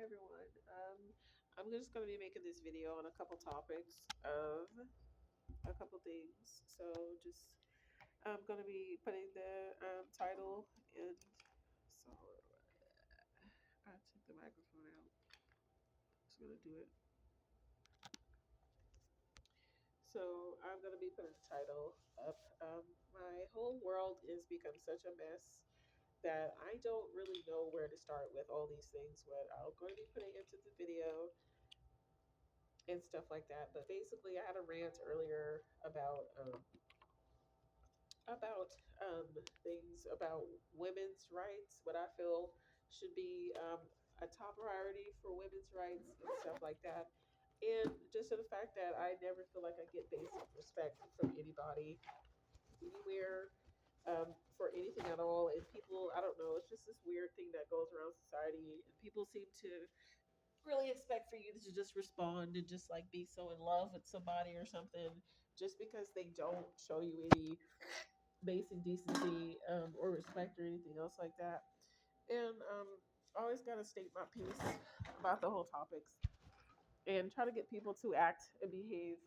everyone. I'm just going to be making this video on a couple topics of a couple things. So just I'm going to be putting the title and so I took the microphone out. Just going to do it. So I'm going to be putting the title up. My whole world is become such a mess that I don't really know where to start with all these things. What I'm going to be putting into the video and stuff like that. But basically, I had a rant earlier about things about women's rights. What I feel should be a top priority for women's rights and stuff like that. And just the fact that I never feel like I get basic respect from anybody anywhere for anything at all. And people, I don't know, it's just this weird thing that goes around society. And people seem to really expect for you to just respond and just like be so in love with somebody or something just because they don't show you any basic decency or respect or anything else like that. And I always got to state my piece about the whole topics and try to get people to act and behave,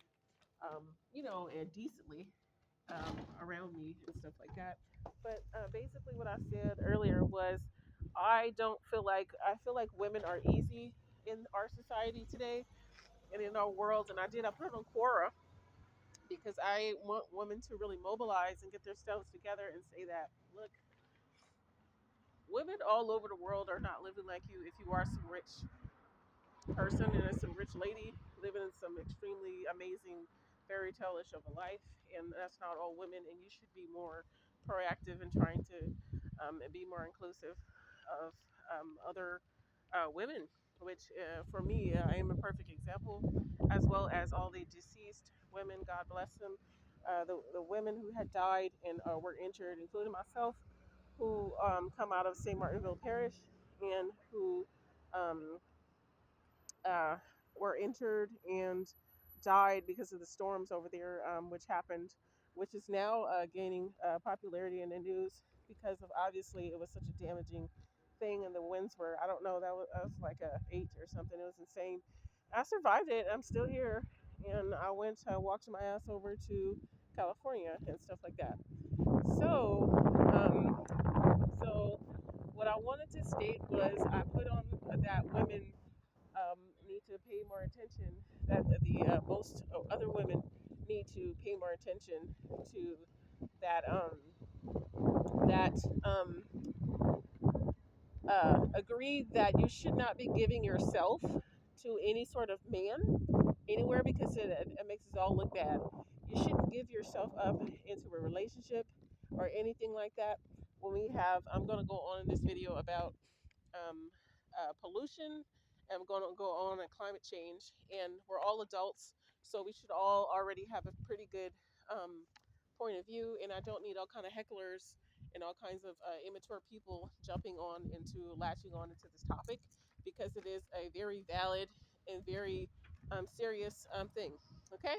and decently around me and stuff like that. But basically, what I said earlier was, I feel like women are easy in our society today and in our world. And I put it on Quora because I want women to really mobilize and get themselves together and say that, look, women all over the world are not living like you if you are some rich person and some rich lady living in some extremely amazing fairy tale-ish of a life, and that's not all women. And you should be more proactive in trying to and be more inclusive of other women, which for me, I am a perfect example, as well as all the deceased women, God bless them, the women who had died and were injured, including myself, who come out of St. Martinville Parish and who um, uh, were injured and died because of the storms over there, which is now gaining popularity in the news because of obviously it was such a damaging thing, and the winds were, I don't know, that was like a 8 or something. It was insane. I survived it. I'm still here, and I walked my ass over to California and stuff like that. So, um, so what I wanted to state was I put on that women need to pay more attention. That the most other women need to pay more attention to that that agree that you should not be giving yourself to any sort of man anywhere because it makes us all look bad. You shouldn't give yourself up into a relationship or anything like that. When we have, I'm going to go on in this video about pollution. I'm going to go on climate change, and we're all adults, so we should all already have a pretty good point of view. And I don't need all kind of hecklers and all kinds of immature people jumping on into latching on into this topic because it is a very valid and very serious thing. Okay,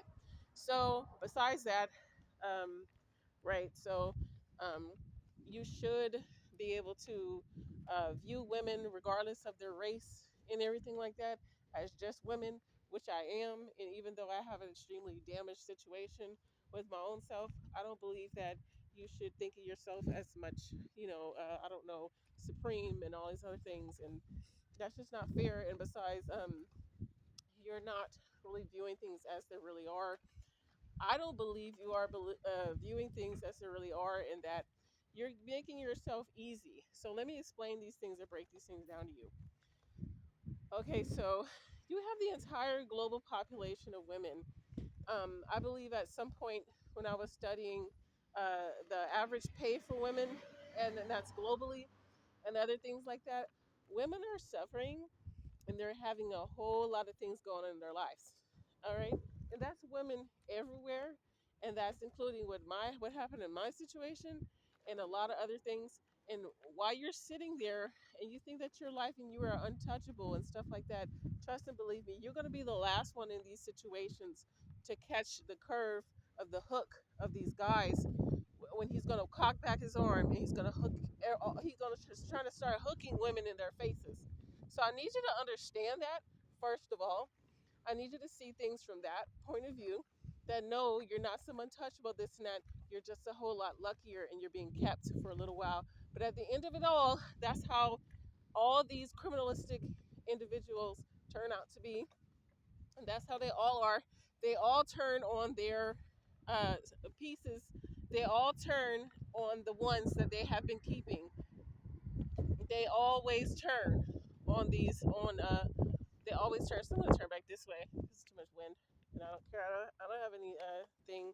so besides that, um, right? So um, you should be able to view women, regardless of their race and everything like that, as just women, which I am. And even though I have an extremely damaged situation with my own self, I don't believe that you should think of yourself as much, I don't know, supreme and all these other things. And that's just not fair. And besides, you're not really viewing things as they really are. I don't believe you are viewing things as they really are, and that you're making yourself easy. So let me explain these things and break these things down to you. Okay, so you have the entire global population of women. I believe at some point when I was studying the average pay for women, and that's globally, and other things like that, women are suffering and they're having a whole lot of things going on in their lives. All right, and that's women everywhere, and that's including what happened in my situation, and a lot of other things. And while you're sitting there and you think that your life and you are untouchable and stuff like that, trust and believe me, you're going to be the last one in these situations to catch the curve of the hook of these guys when he's going to cock back his arm and he's going to hook. He's going to just trying to start hooking women in their faces. So I need you to understand that, first of all. I need you to see things from that point of view, that no, you're not some untouchable, this and that. You're just a whole lot luckier and you're being kept for a little while. But at the end of it all, that's how all these criminalistic individuals turn out to be. And that's how they all are. They all turn on their uh, pieces, they all turn on the ones that they have been keeping. They always turn on these, they always turn. So I'm going to turn back this way. This is too much wind. And I don't care. I don't have any thing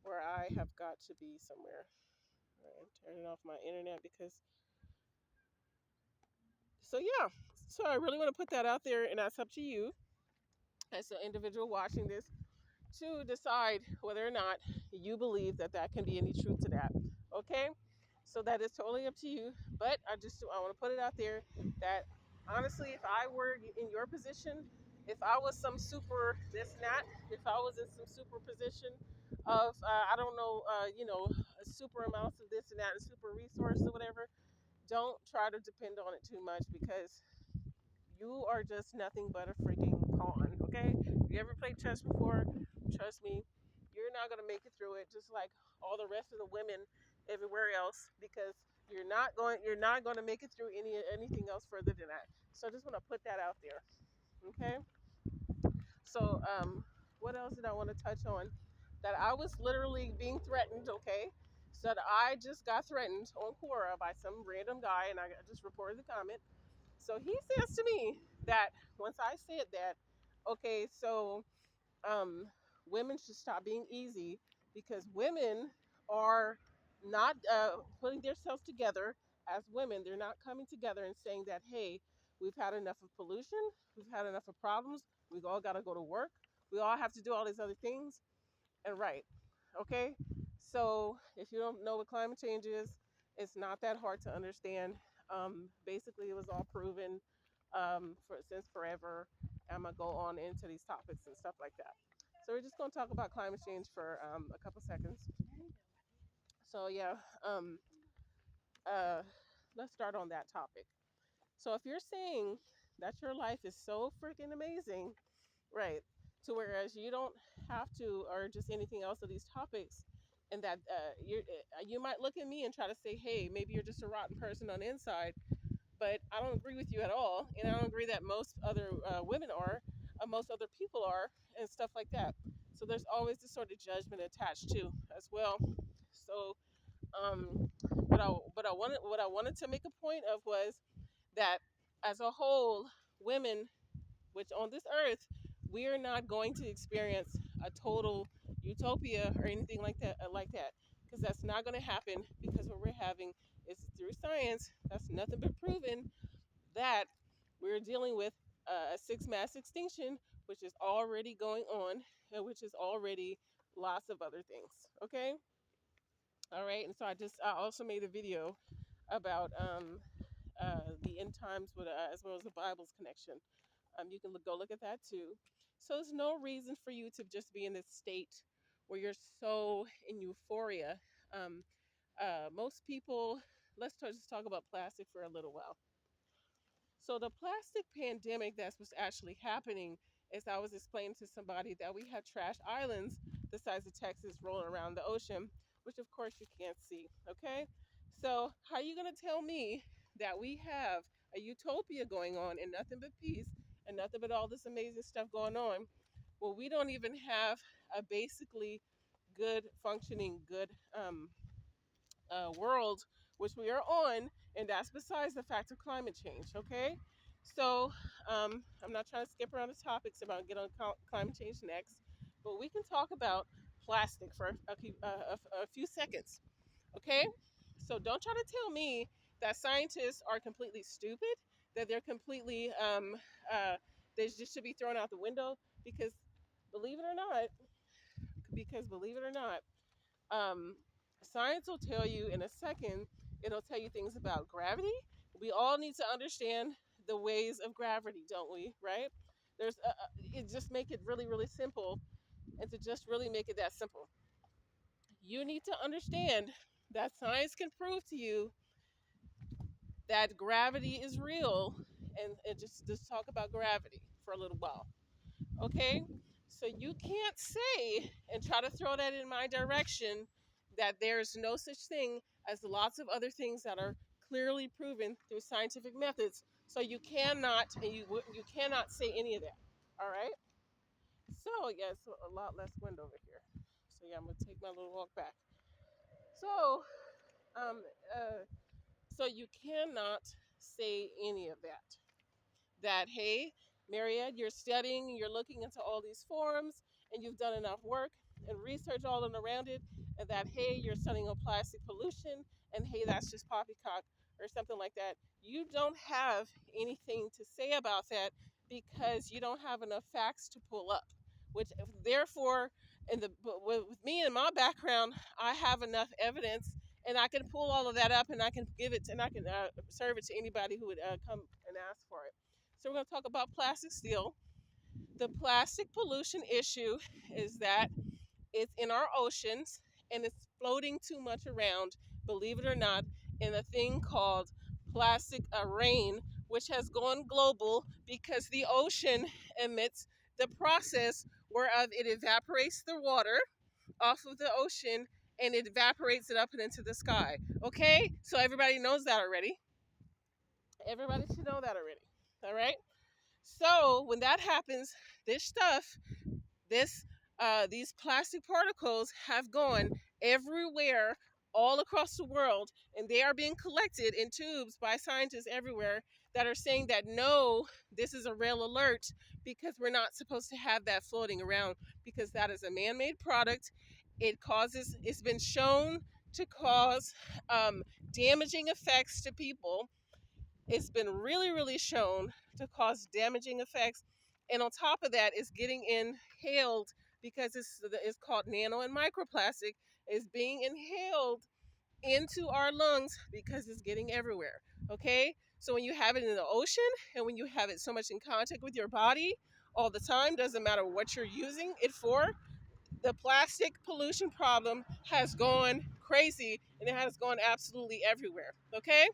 where I have got to be somewhere. All right, I'm turning off my internet because. So yeah. So I really want to put that out there, and that's up to you as an individual watching this to decide whether or not you believe that that can be any truth to that. Okay. So that is totally up to you. But I want to put it out there that honestly, if I were in your position, if I was some super this and that, if I was in some super position of I don't know, super amounts of this and that and super resource or whatever, don't try to depend on it too much because you are just nothing but a freaking pawn. Okay? You ever played chess before? Trust me, you're not gonna make it through it. Just like all the rest of the women everywhere else, because you're not going to make it through anything else further than that. So I just want to put that out there. Okay. So what else did I want to touch on? That I was literally being threatened. Okay. So that I just got threatened on Quora by some random guy, and I just reported the comment. So he says to me that once I said that, okay, so um, women should stop being easy because women are not putting themselves together as women. They're not coming together and saying that, hey, we've had enough of pollution, we've had enough of problems, we've all got to go to work, we all have to do all these other things. And right, okay? So if you don't know what climate change is, it's not that hard to understand. Basically, it was all proven since forever. I'm gonna go on into these topics and stuff like that. So we're just gonna talk about climate change for a couple seconds. So yeah, um, uh, let's start on that topic. So if you're saying that your life is so freaking amazing, right, to whereas you don't have to, or just anything else of these topics, and that you might look at me and try to say, hey, maybe you're just a rotten person on the inside, but I don't agree with you at all, and I don't agree that most other women are, most other people are, and stuff like that. So there's always this sort of judgment attached to as well. So, what I wanted to make a point of was that as a whole, women, which on this earth, we are not going to experience a total utopia or anything like that, because that's not going to happen. Because what we're having is through science, that's nothing but proven that we're dealing with a six mass extinction, which is already going on, and which is already lots of other things. Okay, all right. And so I also made a video about the end times with as well as the Bible's connection. You can go look at that too. So there's no reason for you to just be in this state where you're so in euphoria. Um, Most people, just talk about plastic for a little while. So the plastic pandemic that's what's actually happening is I was explaining to somebody that we have trash islands the size of Texas rolling around the ocean, which of course you can't see. Okay, so how are you gonna tell me that we have a utopia going on and nothing but peace and nothing but all this amazing stuff going on? Well, we don't even have a basically good functioning good world which we are on, and that's besides the fact of climate change. Okay, so I'm not trying to skip around the topics about get on climate change next, but we can talk about plastic for a few seconds. Okay, so don't try to tell me that scientists are completely stupid, that they're completely they just should be thrown out the window, because believe it or not, believe it or not, um, science will tell you in a second. It'll tell you things about gravity. We all need to understand the ways of gravity, don't we? Right? It just make it really, really simple, and to just really make it that simple, you need to understand that science can prove to you that gravity is real and just talk about gravity for a little while. Okay? So you can't say and try to throw that in my direction that there's no such thing as lots of other things that are clearly proven through scientific methods. So you cannot and you cannot say any of that. All right? So yeah, it's a lot less wind over here. So yeah, I'm gonna take my little walk back. So um uh so you cannot say any of that. That, hey, Mariette, you're studying, you're looking into all these forms, and you've done enough work and research all in around it, and that, hey, you're studying on plastic pollution, and hey, that's just poppycock or something like that. You don't have anything to say about that because you don't have enough facts to pull up. Which, therefore, with me and my background, I have enough evidence, and I can pull all of that up, and I can give it, and I can serve it to anybody who would come and ask for it. So we're going to talk about plastic steel. The plastic pollution issue is that it's in our oceans and it's floating too much around, believe it or not, in a thing called plastic rain, which has gone global because the ocean emits the process whereof it evaporates the water off of the ocean and it evaporates it up and into the sky. Okay? So everybody knows that already. Everybody should know that already. All right? So when that happens, this stuff, this these plastic particles have gone everywhere all across the world, and they are being collected in tubes by scientists everywhere that are saying that no, this is a real alert because we're not supposed to have that floating around because that is a man-made product. It's been shown to cause damaging effects to people. It's been really, really shown to cause damaging effects. And on top of that, it's getting inhaled because it's called nano and microplastic. It's being inhaled into our lungs because it's getting everywhere. Okay? So when you have it in the ocean and when you have it so much in contact with your body all the time, doesn't matter what you're using it for, the plastic pollution problem has gone crazy and it has gone absolutely everywhere. Okay?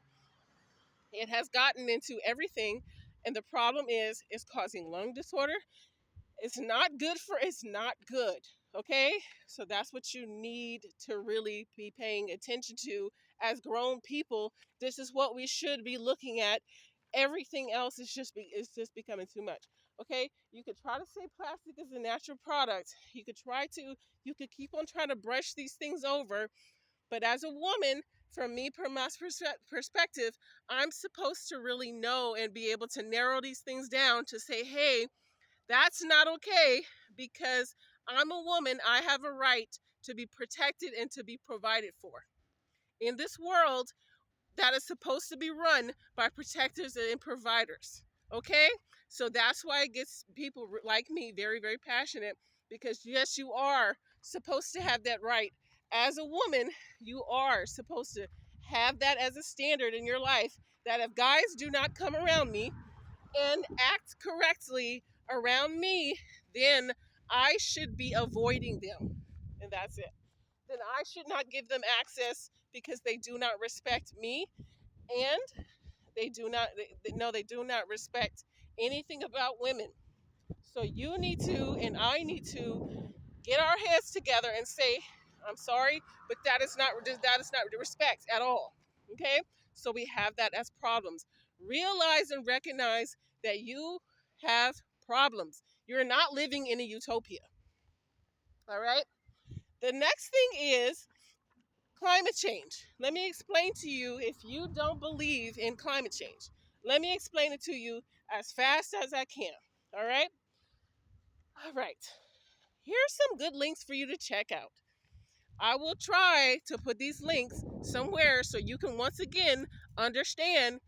It has gotten into everything, and the problem is it's causing lung disorder. It's not good. Okay? So that's what you need to really be paying attention to as grown people. This is what we should be looking at. Everything else is just becoming too much. Okay? You could try to say plastic is a natural product. You could keep on trying to brush these things over, but as a woman, from me, from my perspective, I'm supposed to really know and be able to narrow these things down to say, hey, that's not okay because I'm a woman. I have a right to be protected and to be provided for. In this world, that is supposed to be run by protectors and providers. Okay? So that's why it gets people like me very, very passionate because, yes, you are supposed to have that right. As a woman, you are supposed to have that as a standard in your life that if guys do not come around me and act correctly around me, then I should be avoiding them. And that's it. Then I should not give them access because they do not respect me and they do not respect anything about women. So you need to and I need to get our heads together and say, I'm sorry, but that is not respect at all. Okay? So we have that as problems. Realize and recognize that you have problems. You're not living in a utopia. All right? The next thing is climate change. Let me explain to you if you don't believe in climate change. Let me explain it to you as fast as I can. All right? All right. Here's some good links for you to check out. I will try to put these links somewhere so you can once again understand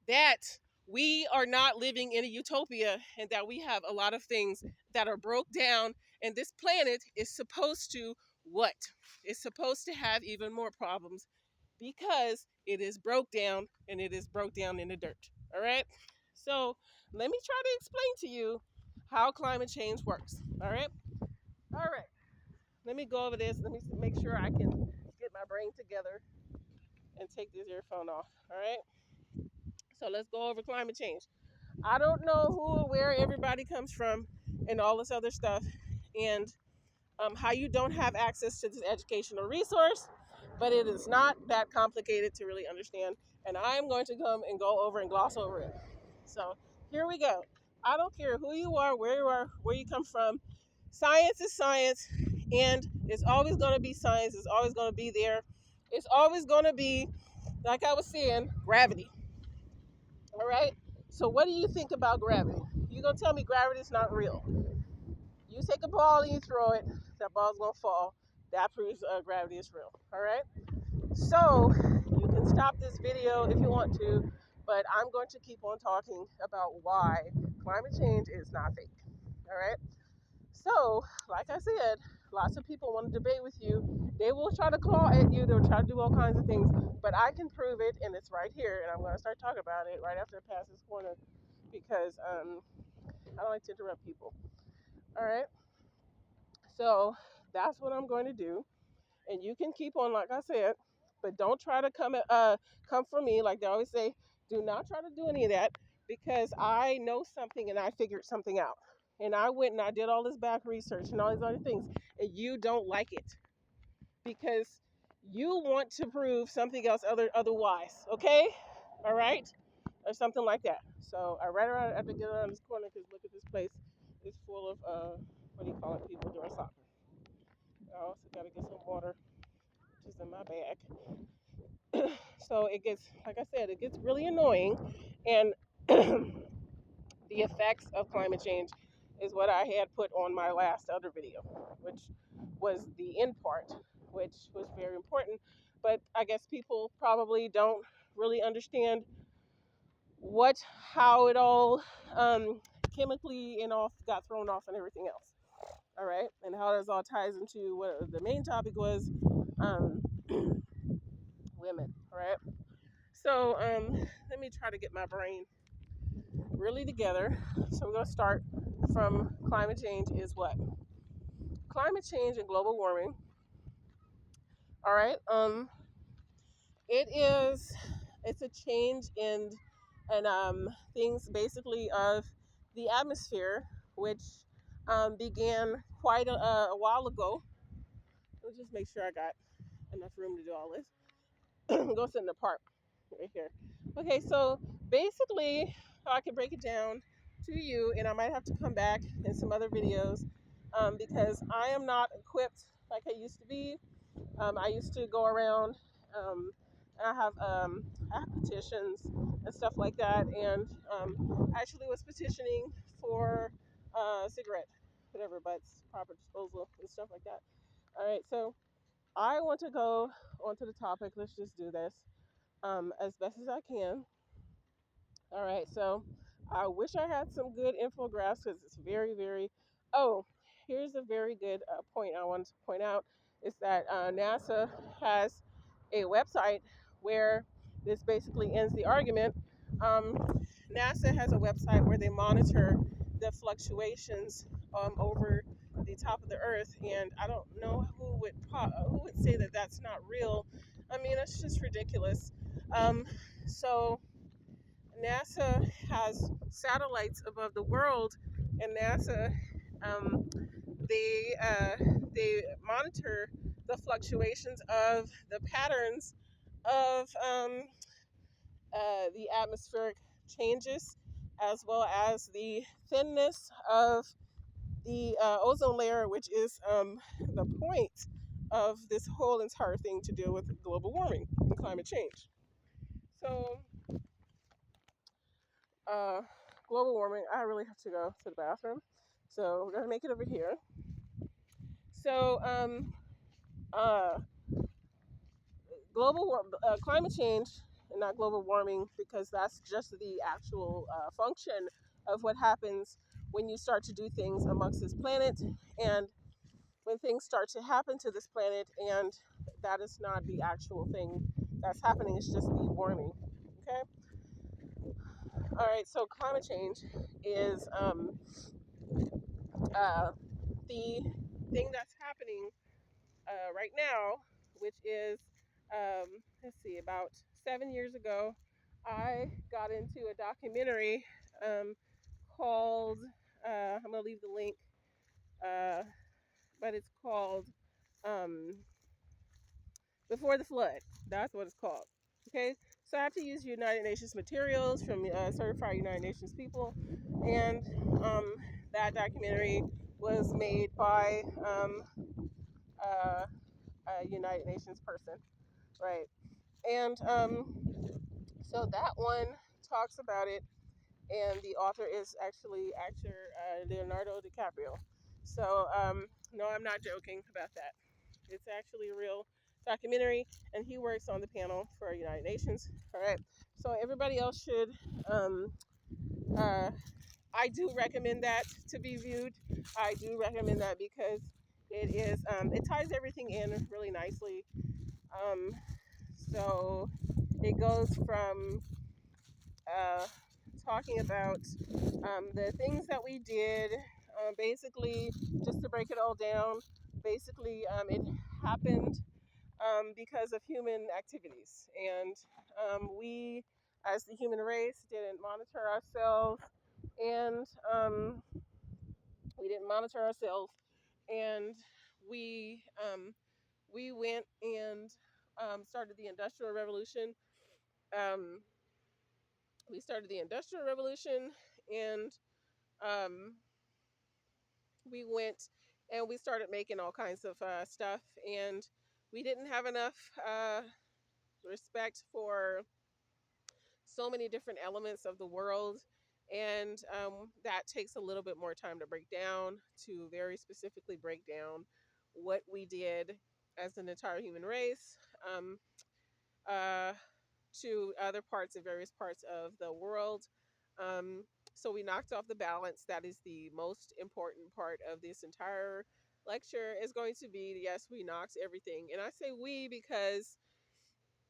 that we are not living in a utopia and that we have a lot of things that are broke down, and this planet is supposed to what? It's supposed to have even more problems because it is broke down and it is broke down in the dirt. All right? So let me try to explain to you how climate change works. All right? All right. Let me go over this. Let me make sure I can get my brain together and take this earphone off. All right? So let's go over climate change. I don't know who or where everybody comes from and all this other stuff, and how you don't have access to this educational resource, but it is not that complicated to really understand. And I'm going to come and go over and gloss over it. So here we go. I don't care who you are, where you come from. Science is science, and it's always going to be science. It's always going to be there. It's always going to be, like I was saying, gravity. All right. So what do you think about gravity? You're gonna tell me gravity is not real. You take a ball and you throw it, that ball's gonna fall. That proves gravity is real. All right. So you can stop this video if you want to, but I'm going to keep on talking about why climate change is not fake. All right. So, like I said, lots of people want to debate with you. They will try to claw at you. They'll try to do all kinds of things, but I can prove it, and it's right here. And I'm going to start talking about it right after I pass this corner because I don't like to interrupt people. All right. So that's what I'm going to do, and you can keep on, like I said, but don't try to come for me like they always say. Do not try to do any of that because I know something and I figured something out, and I went and I did all this back research and all these other things, and you don't like it because you want to prove something else otherwise. Okay, all right, or something like that. So I right around I have to get around this corner because look at this place. It's full of what do you call it? People doing soccer. I also got to get some water, which is in my bag. So it gets, like I said, it gets really annoying, and the effects of climate change is what I had put on my last other video, which was the end part, which was very important. But I guess people probably don't really understand what, how it all chemically and off got thrown off and everything else. All right, and how this all ties into what the main topic was, um, women. All right. So let me try to get my brain really together. So we're gonna start from climate change is what? Climate change and global warming. All right. It is. It's a change in and things basically of the atmosphere, which began quite a while ago. Let's just make sure I got enough room to do all this. Go sit in the park right here. Okay, so basically, how I can break it down to you, and I might have to come back in some other videos because I am not equipped like I used to be. I used to go around and I have petitions and stuff like that, and I actually was petitioning for cigarette, whatever, but proper disposal and stuff like that. All right, so I want to go onto the topic. Let's just do this as best as I can. All right, so I wish I had some good infographics because it's very, very. Oh, here's a very good point I wanted to point out is that NASA has a website where this basically ends the argument. NASA has a website where they monitor the fluctuations over the top of the Earth, and I don't know who would say that that's not real. I mean, it's just ridiculous. So NASA has satellites above the world, and NASA um, they monitor the fluctuations of the patterns of the atmospheric changes, as well as the thinness of the ozone layer, which is the point of this whole entire thing to deal with global warming and climate change. So uh, global warming, I really have to go to the bathroom. So we're gonna make it over here. So uh, climate change, and not global warming, because that's just the actual function of what happens when you start to do things amongst this planet, and when things start to happen to this planet, and that is not the actual thing that's happening. It's just the warming. Okay. All right. So climate change is uh, the thing that's happening right now, which is, let's see, about 7 years ago, I got into a documentary um, called. I'm gonna leave the link, uh, but it's called um, "Before the Flood." That's what it's called. Okay, so I have to use United Nations materials from certified United Nations people, and um, that documentary was made by uh, a United Nations person, right? And so that one talks about it, and the author is actually actor Leonardo DiCaprio. So no, I'm not joking about that. It's actually a real documentary, and he works on the panel for United Nations. All right, so everybody else should. Uh, I do recommend that to be viewed. I do recommend that because it ties everything in really nicely. Um, so it goes from uh, talking about the things that we did. Basically, just to break it all down, basically, it happened because of human activities. And we, as the human race, didn't monitor ourselves. And we didn't monitor ourselves. And we, we went and started the Industrial Revolution. Um, we started the Industrial Revolution, and um, we went and we started making all kinds of stuff, and we didn't have enough respect for so many different elements of the world, and that takes a little bit more time to break down, to very specifically break down what we did as an entire human race, um, uh, to other parts and various parts of the world. Um, so we knocked off the balance. That is the most important part of this entire lecture, is going to be, yes, we knocked everything. And I say we because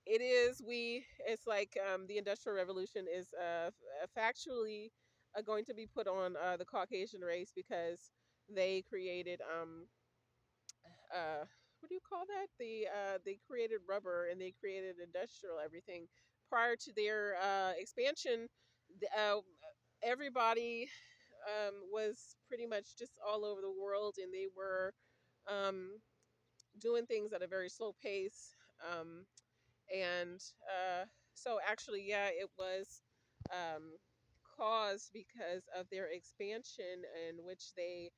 it is we. It's like the Industrial Revolution is factually going to be put on the Caucasian race, because they created what do you call that? They created rubber, and they created industrial everything prior to their expansion. Everybody was pretty much just all over the world, and they were um, doing things at a very slow pace. And so, actually, yeah, it was um, caused because of their expansion, in which they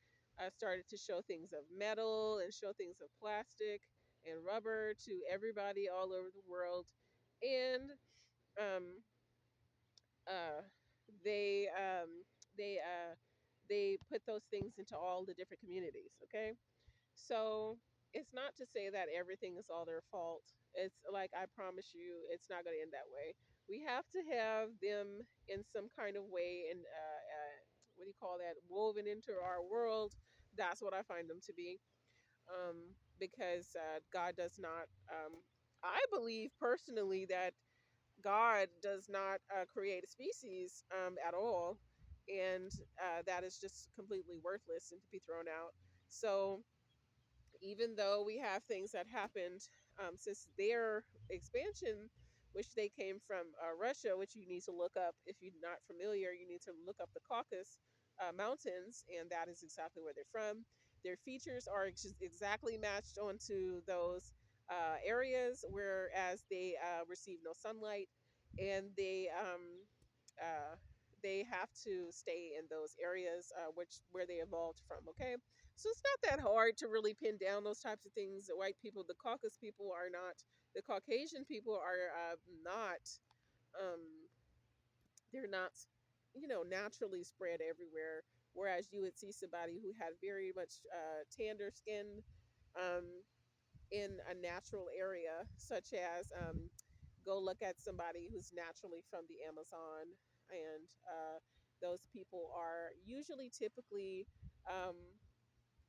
started to show things of metal and show things of plastic and rubber to everybody all over the world. And um, uh, they um, they uh, they put those things into all the different communities. Okay, so it's not to say that everything is all their fault. It's like, I promise you, it's not going to end that way. We have to have them in some kind of way, and what do you call that, woven into our world. That's what I find them to be, because God does not. I believe personally that God does not create a species at all, and that is just completely worthless and to be thrown out. So even though we have things that happened since their expansion, which they came from Russia, which you need to look up if you're not familiar. You need to look up the Caucasus Mountains, and that is exactly where they're from. Their features are exactly matched onto those areas, whereas they receive no sunlight, and uh, they have to stay in those areas which where they evolved from. Okay, so it's not that hard to really pin down those types of things. The white people, the Caucasus people are not, the Caucasian people are not, um, they're not, naturally spread everywhere. Whereas you would see somebody who had very much tander skin um, in a natural area, such as go look at somebody who's naturally from the Amazon. And those people are usually typically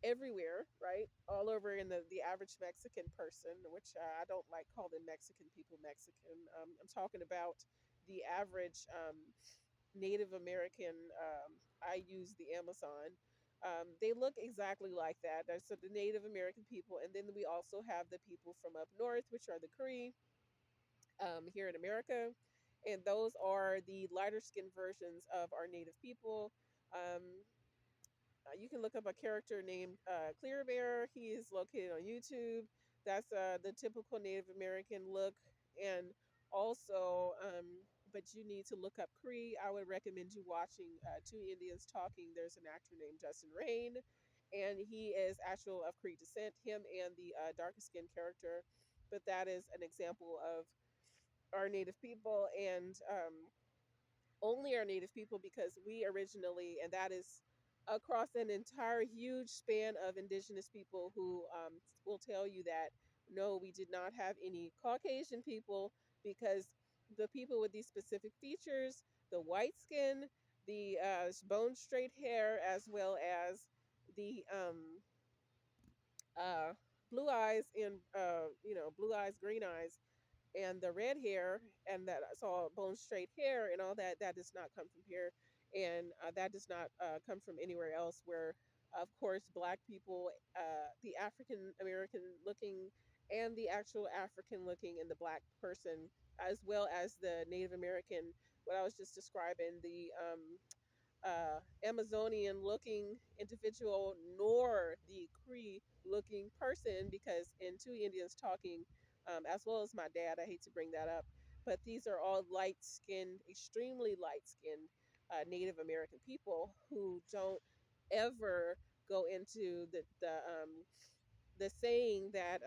everywhere, right? All over in the average Mexican person, which I don't like calling Mexican people Mexican. I'm talking about the average Native American. I use the Amazon. They look exactly like that. So the Native American people, and then we also have the people from up north, which are the Cree here in America. and those are the lighter skinned versions of our native people. Um, you can look up a character named Clear Bear. He is located on YouTube. That's the typical Native American look. And also, but you need to look up Cree. I would recommend you watching Two Indians Talking. There's an actor named Justin Rain, and he is actual of Cree descent, him and the darker skinned character. But that is an example of our Native people. And only our native people, because we originally, and that is across an entire huge span of indigenous people who will tell you that no, we did not have any Caucasian people, because the people with these specific features, the white skin, the bone straight hair, as well as the uh, blue eyes and blue eyes, green eyes, and the red hair, and that I saw bone straight hair and all that, that does not come from here, and that does not come from anywhere else. Where of course black people, the African American looking and the actual African looking and the black person, as well as the Native American, what I was just describing, the Amazonian looking individual, nor the Cree looking person, because in Two Indians Talking, as well as my dad, I hate to bring that up, but these are all light skinned, extremely light skinned Native American people who don't ever go into the saying that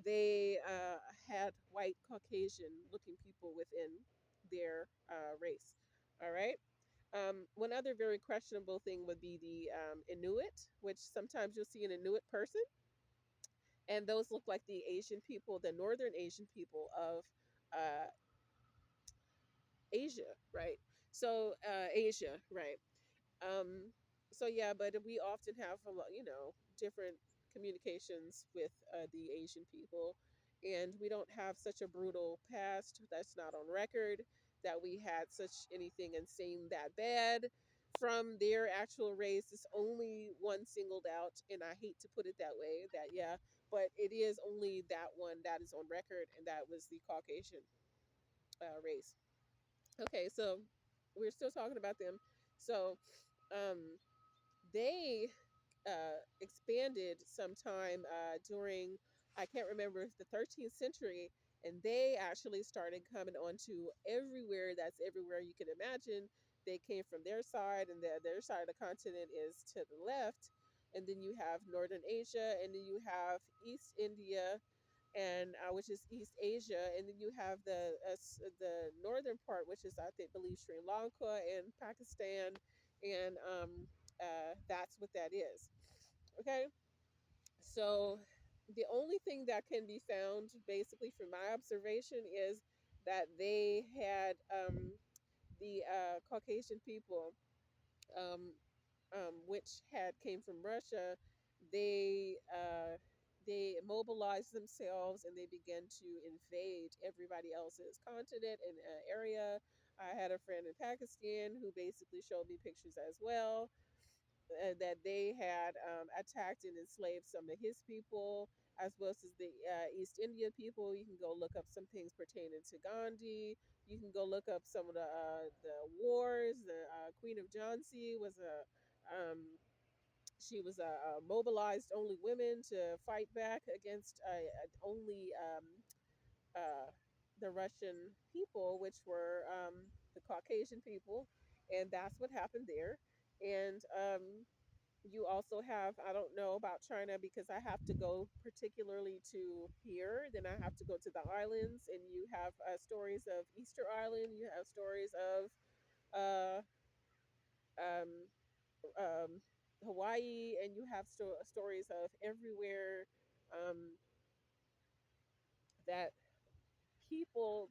they had white Caucasian looking people within their race. All right. One other very questionable thing would be the Inuit, which sometimes you'll see an Inuit person, and those look like the Asian people, the northern Asian people of uh, Asia, right? So Asia, right? Um, so yeah, but we often have a lot, different communications with the Asian people, and we don't have such a brutal past. That's not on record that we had such anything insane that bad from their actual race. It's only one singled out, and I hate to put it that way. That yeah, but it is only that one that is on record, and that was the Caucasian race. Okay, so we're still talking about them. So um, they expanded sometime during, I can't remember, the 13th century, and they actually started coming onto everywhere that's everywhere you can imagine. They came from their side, and their side of the continent is to the left, and then you have Northern Asia, and then you have East India, and which is East Asia, and then you have the northern part, which is I think believe Sri Lanka and Pakistan, and that's what that is. Okay, so the only thing that can be found, basically from my observation, is that they had the Caucasian people, um, which had came from Russia. They they mobilized themselves and they began to invade everybody else's continent and area. I had a friend in Pakistan who basically showed me pictures as well, that they had attacked and enslaved some of his people, as well as the East India people. You can go look up some things pertaining to Gandhi. You can go look up some of the wars. The Queen of Jhansi was a she was mobilized only women to fight back against only uh, the Russian people, which were the Caucasian people, and that's what happened there. And you also have, I don't know about China because I have to go particularly to here, then I have to go to the islands, and you have stories of Easter Island, you have stories of uh, um, um, Hawaii, and you have stories of everywhere, um, that people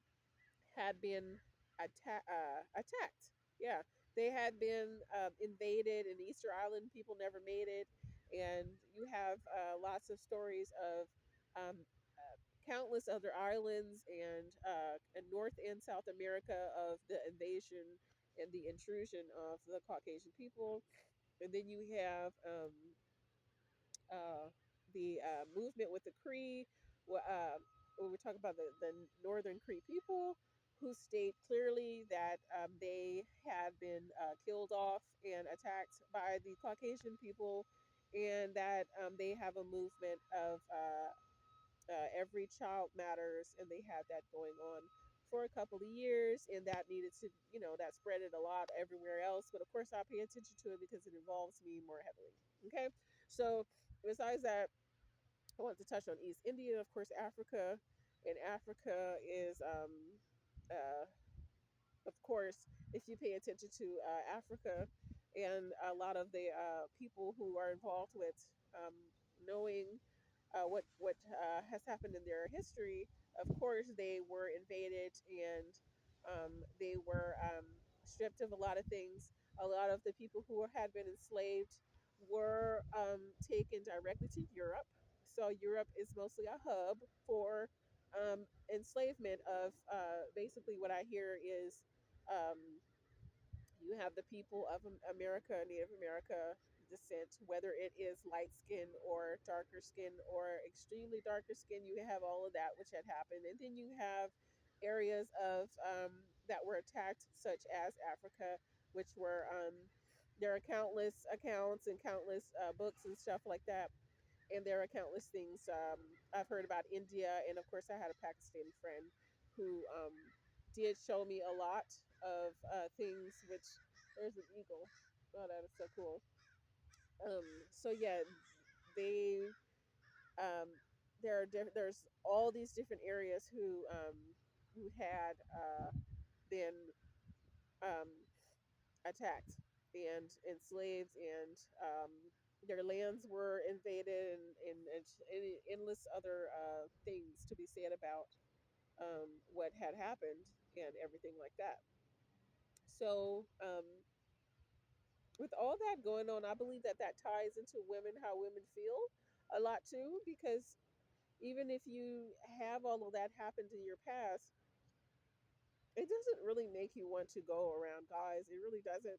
had been attacked. Yeah, they had been invaded, and Easter Island people never made it. And you have lots of stories of countless other islands and North and South America of the invasion and the intrusion of the Caucasian people. And then you have uh, the movement with the Cree. When we talk about the Northern Cree people who state clearly that they had been killed off and attacked by the Caucasian people, and that they have a movement of every child matters, and they had that going on for a couple of years, and that needed to, that spread it a lot everywhere else. But of course, I pay attention to it because it involves me more heavily. Okay, so besides that, I want to touch on East India, of course, Africa, and Africa is uh, of course, if you pay attention to Africa and a lot of the people who are involved with knowing what has happened in their history, of course, they were invaded and they were stripped of a lot of things. A lot of the people who had been enslaved were taken directly to Europe. So Europe is mostly a hub for enslavement of basically what I hear is um, you have the people of America, Native America descent, whether it is light skin or darker skin or extremely darker skin, you have all of that which had happened. And then you have areas of that were attacked, such as Africa, which were there are countless accounts and countless books and stuff like that, and there are countless things I've heard about India, and of course, I had a Pakistani friend who did show me a lot of things. Which there's an eagle. Oh, that is so cool. So yeah, they um, there's all these different areas who had been um, attacked and enslaved, and their lands were invaded, and endless other things to be said about what had happened and everything like that. So, with all that going on, I believe that that ties into women, how women feel a lot too, because even if you have all of that happened in your past, it doesn't really make you want to go around guys. It really doesn't.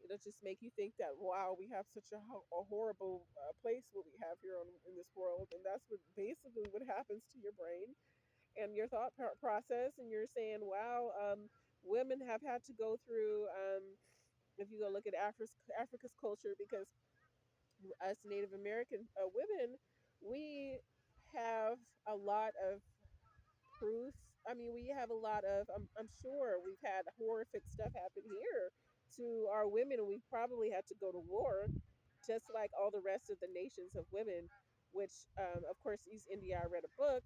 It'll just make you think that, wow, we have such a horrible place what we have here in this world, and that's what basically what happens to your brain and your thought process, and you're saying, wow, women have had to go through. If you go look at Africa's culture, because us Native American women, we have a lot of proof. I mean, we have a lot of. I'm sure we've had horrific stuff happen here to our women, and we probably had to go to war, just like all the rest of the nations of women. Which, of course, East India. I read a book,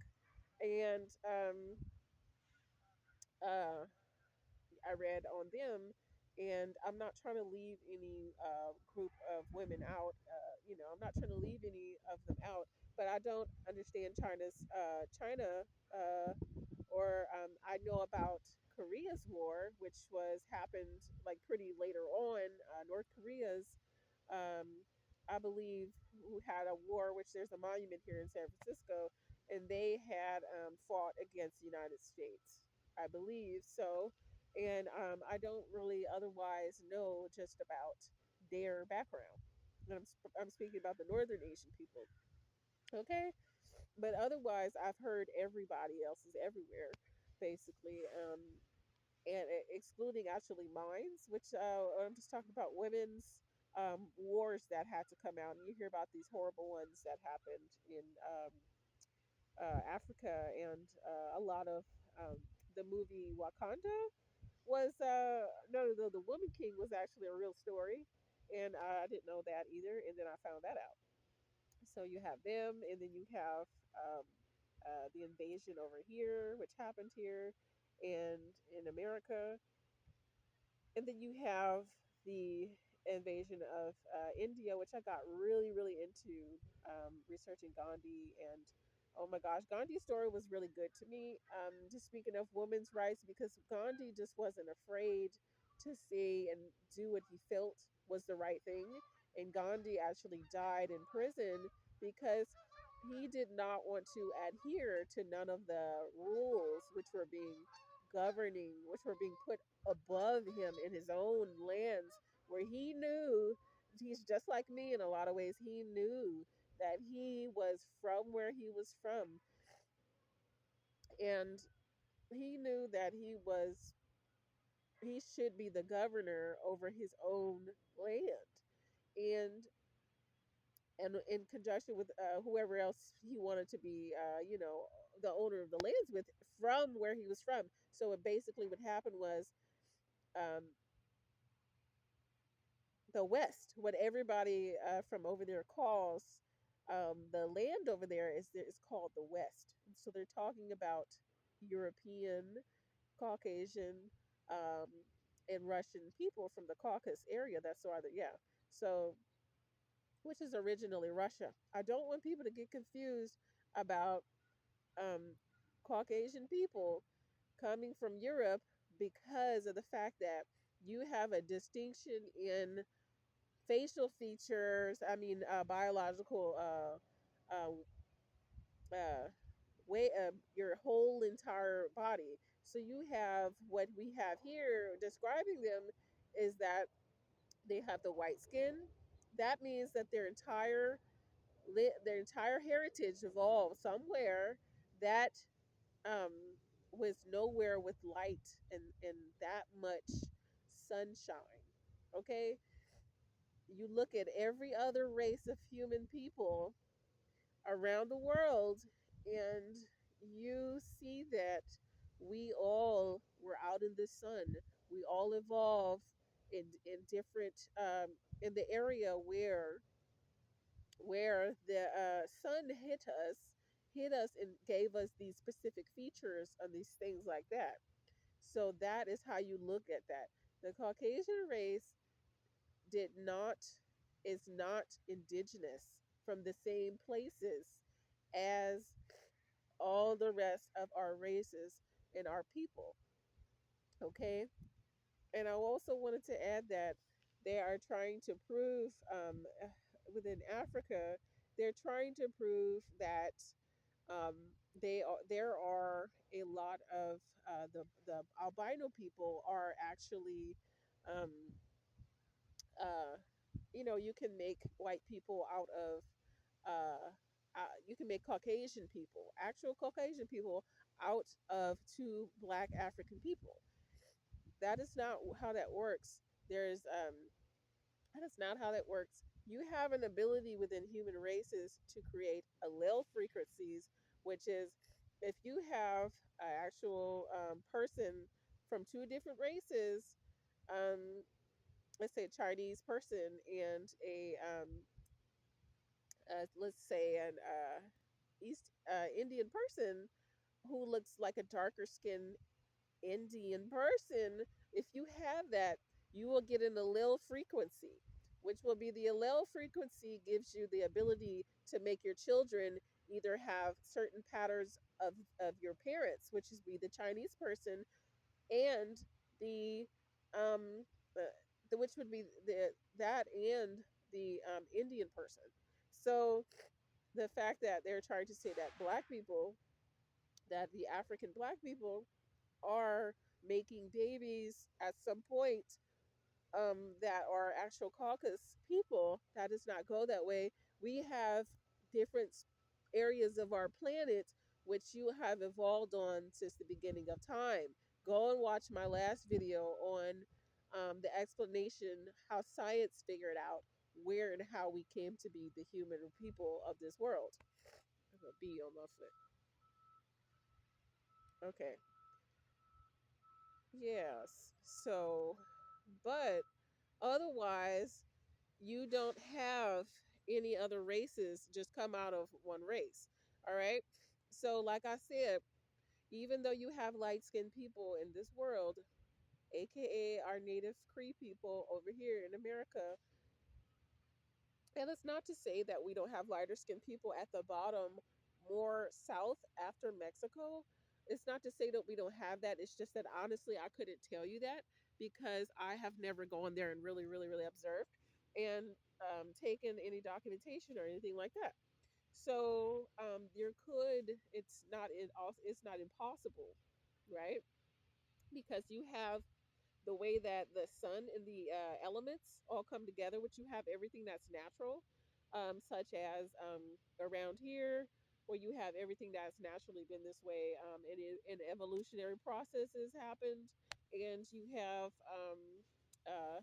and uh, I read on them, and I'm not trying to leave any group of women out. I'm not trying to leave any of them out, but I don't understand China, or I know about Korea's war, which was happened like pretty later on. North Korea's, I believe, who had a war, which there's a monument here in San Francisco, and they had fought against the United States, I believe so. And I don't really otherwise know just about their background. And I'm speaking about the Northern Asian people. Okay, but otherwise, I've heard everybody else is everywhere, basically, and excluding actually mines, which I'm just talking about women's wars that had to come out, and you hear about these horrible ones that happened in Africa, and a lot of the movie Wakanda was no, the Woman King was actually a real story, and I didn't know that either, and then I found that out. So you have them, and then you have the invasion over here, which happened here, and in America, and then you have the invasion of India, which I got really, really into researching Gandhi. And oh my gosh, Gandhi's story was really good to me. Just speaking of women's rights, because Gandhi just wasn't afraid to say and do what he felt was the right thing. And Gandhi actually died in prison because he did not want to adhere to none of the rules which were being which were being put above him in his own lands, where he knew he's just like me in a lot of ways. He knew that he was from where he was from, and he knew that he should be the governor over his own land, and in conjunction with whoever else he wanted to be, the owner of the lands with, from where he was from. So what basically would happen was, um, the West, what everybody from over there calls, the land over there is called the West. And so they're talking about European, Caucasian, um, and Russian people from the Caucasus area. That's why, yeah. So, which is originally Russia. I don't want people to get confused about um, Caucasian people coming from Europe, because of the fact that you have a distinction in facial features. I mean, biological uh, uh, way of your whole entire body. So you have what we have here describing them is that they have the white skin. That means that their entire heritage evolved somewhere that um, was nowhere with light and that much sunshine. Okay, you look at every other race of human people around the world, and you see that we all were out in the sun. We all evolved in different in the area where the sun hit us and gave us these specific features and these things like that. So that is how you look at that. The Caucasian race did not is not indigenous from the same places as all the rest of our races and our people. Okay, and I also wanted to add that they are trying to prove, within Africa, they're trying to prove that there are a lot of the albino people are actually um, uh, you can make white people out of you can make Caucasian people, actual Caucasian people, out of two black African people. That is not how that works. There's That is not how that works. You have an ability within human races to create allele frequencies, which is, if you have an actual person from two different races, um, let's say a Chinese person and a let's say an East Indian person who looks like a darker skinned Indian person, if you have that, you will get an allele frequency, which will be the allele frequency gives you the ability to make your children either have certain patterns of your parents, which is be the Chinese person, and the um which would be that and the Indian person. So the fact that they're trying to say that black people, that the African black people are making babies at some point, that are actual caucus people, that does not go that way. We have different areas of our planet which you have evolved on since the beginning of time. Go and watch my last video on the explanation how science figured out where and how we came to be the human people of this world. I have a bee on my foot. Okay. Yes. So, but otherwise, you don't have any other races just come out of one race. All right. So, like I said, even though you have light skinned people in this world, aka our native Cree people over here in America, and it's not to say that we don't have lighter skinned people at the bottom, more south after Mexico. It's not to say that we don't have that. It's just that honestly, I couldn't tell you that because I have never gone there and really, really, really observed and taken any documentation or anything like that. So it's not impossible, right? Because you have the way that the sun and the elements all come together, which you have everything that's natural, such as around here. where you have everything that's naturally been this way, and evolutionary processes happened, and you have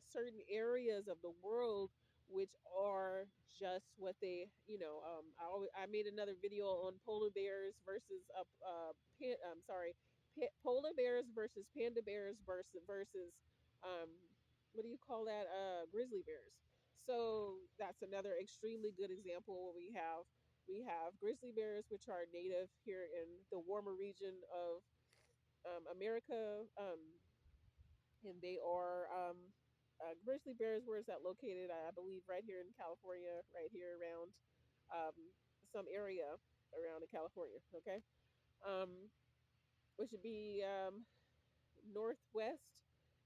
certain areas of the world which are just what they, I made another video on polar bears versus I'm sorry, polar bears versus panda bears versus um, what do you call that? Grizzly bears. So that's another extremely good example where we have grizzly bears, which are native here in the warmer region of America, and they are grizzly bears. Where is that located? I believe right here in California, right here around um, some area around in California. Okay, um, which would be northwest,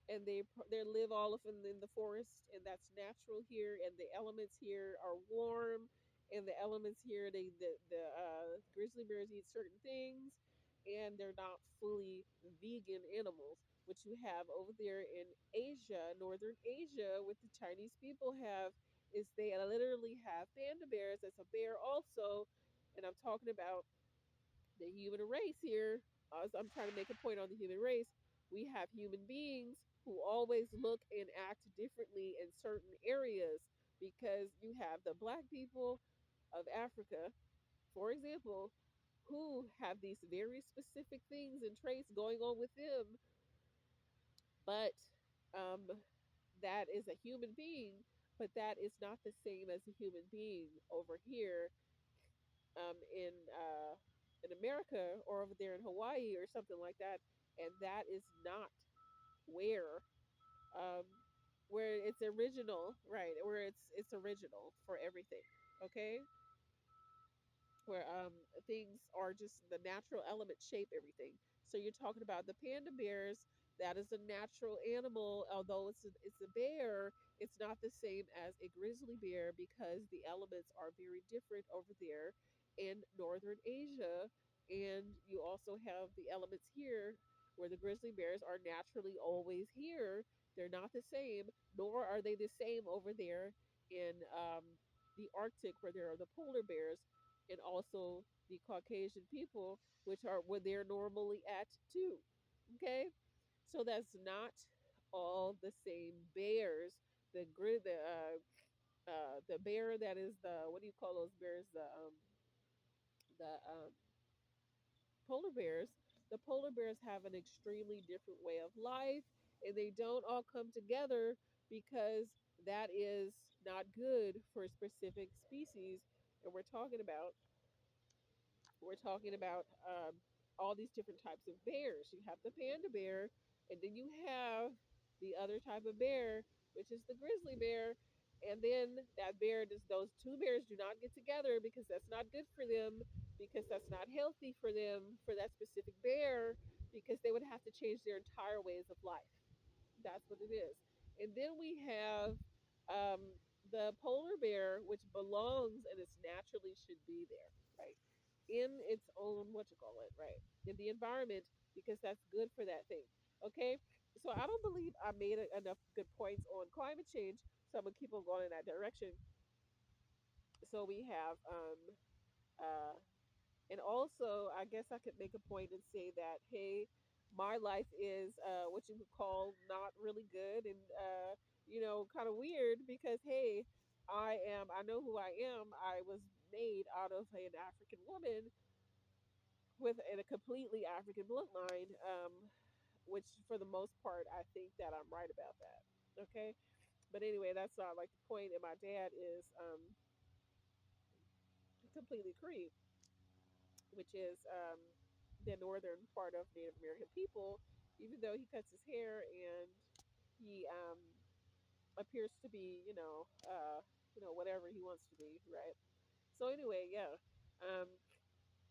and they live all of in the forest, and that's natural here, and the elements here are warm, and the elements here, the grizzly bears eat certain things, and they're not fully vegan animals. What you have over there in Asia, northern Asia, what the Chinese people have is they literally have panda bears. That's a bear also, and I'm talking about the human race here. As I'm trying to make a point on the human race, we have human beings who always look and act differently in certain areas, because you have the black people of Africa, for example, who have these very specific things and traits going on with them, but um, that is a human being, but that is not the same as a human being over here in America, or over there in Hawaii or something like that, and that is not where um, where it's original, right? Where it's original for everything. Okay, where things are just the natural element shape everything. So you're talking about the panda bears. That is a natural animal, although it's a bear. It's not the same as a grizzly bear because the elements are very different over there in northern Asia, and you also have the elements here where the grizzly bears are naturally always here. They're not the same, nor are they the same over there in the Arctic where there are the polar bears, and also the Caucasian people, which are where they're normally at too. Okay, so that's not all the same bears. The bear that is the, what do you call those bears? The polar bears. The polar bears have an extremely different way of life, and they don't all come together because that is not good for specific species. And we're talking about all these different types of bears. You have the panda bear, and then you have the other type of bear, which is the grizzly bear. And then that bear, those two bears do not get together because that's not good for them, because that's not healthy for them, for that specific bear, because they would have to change their entire ways of life. That's what it is. And then we have the polar bear, which belongs and it's naturally should be there, right? In its own, what you call it, right? In the environment, because that's good for that thing. Okay. So I don't believe I made enough good points on climate change. So I'm gonna keep on going in that direction. So we have uh and also, I guess I could make a point and say that, hey, my life is what you would call not really good, and kind of weird because, hey, I know who I am. I was made out of an African woman with a completely African bloodline, which for the most part, I think that I'm right about that. Okay. But anyway, that's not like the point. And my dad is completely Cree, which is the northern part of Native American people, even though he cuts his hair and he appears to be, whatever he wants to be, right? So anyway, yeah, um,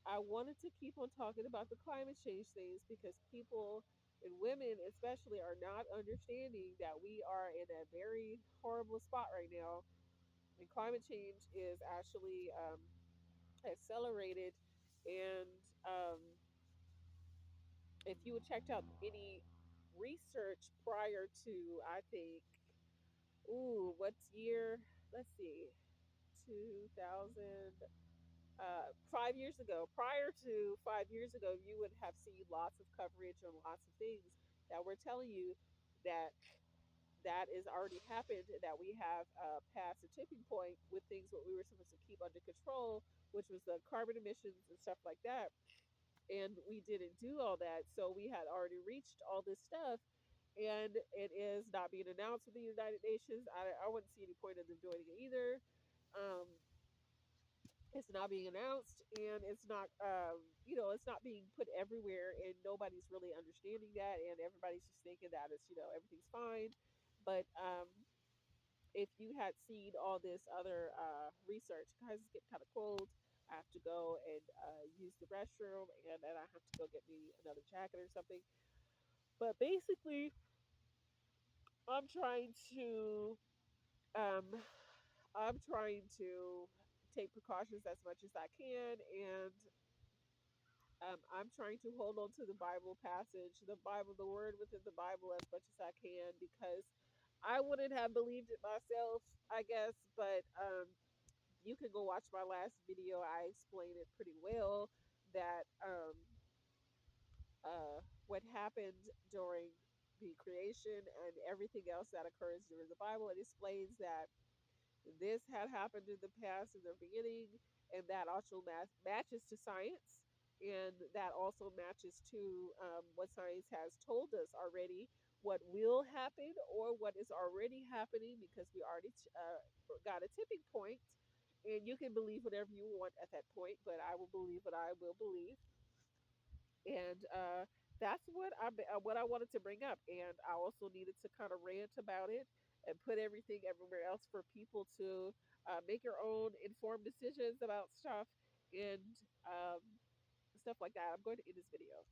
I wanted to keep on talking about the climate change things because people and women especially are not understanding that we are in a very horrible spot right now, and climate change is actually accelerated, and um, if you had checked out any research prior to, I think, what's year? Let's see, 2000. 5 years ago, prior to 5 years ago, you would have seen lots of coverage and lots of things that were telling you that that is already happened, that we have passed a tipping point with things what we were supposed to keep under control, which was the carbon emissions and stuff like that. And we didn't do all that. So we had already reached all this stuff, and it is not being announced with the United Nations. I wouldn't see any point in them doing it either. Um, it's not being announced, and it's not it's not being put everywhere, and nobody's really understanding that, and everybody's just thinking that it's everything's fine. But if you had seen all this other research, guys, it's getting kind of cold. I have to go and use the restroom, and then I have to go get me another jacket or something. But basically, I'm trying to um, I'm trying to take precautions as much as I can, and I'm trying to hold on to the Bible passage, the Bible, the word within the Bible as much as I can, because I wouldn't have believed it myself, I guess. But you can go watch my last video. I explain it pretty well that what happened during the creation and everything else that occurs during the Bible. It explains that this had happened in the past, in the beginning, and that also matches to science, and that also matches to what science has told us already, what will happen or what is already happening, because we already got a tipping point. And you can believe whatever you want at that point, but I will believe what I will believe. And that's what I wanted to bring up, and I also needed to kind of rant about it and put everything everywhere else for people to make your own informed decisions about stuff, and stuff like that. I'm going to end this video.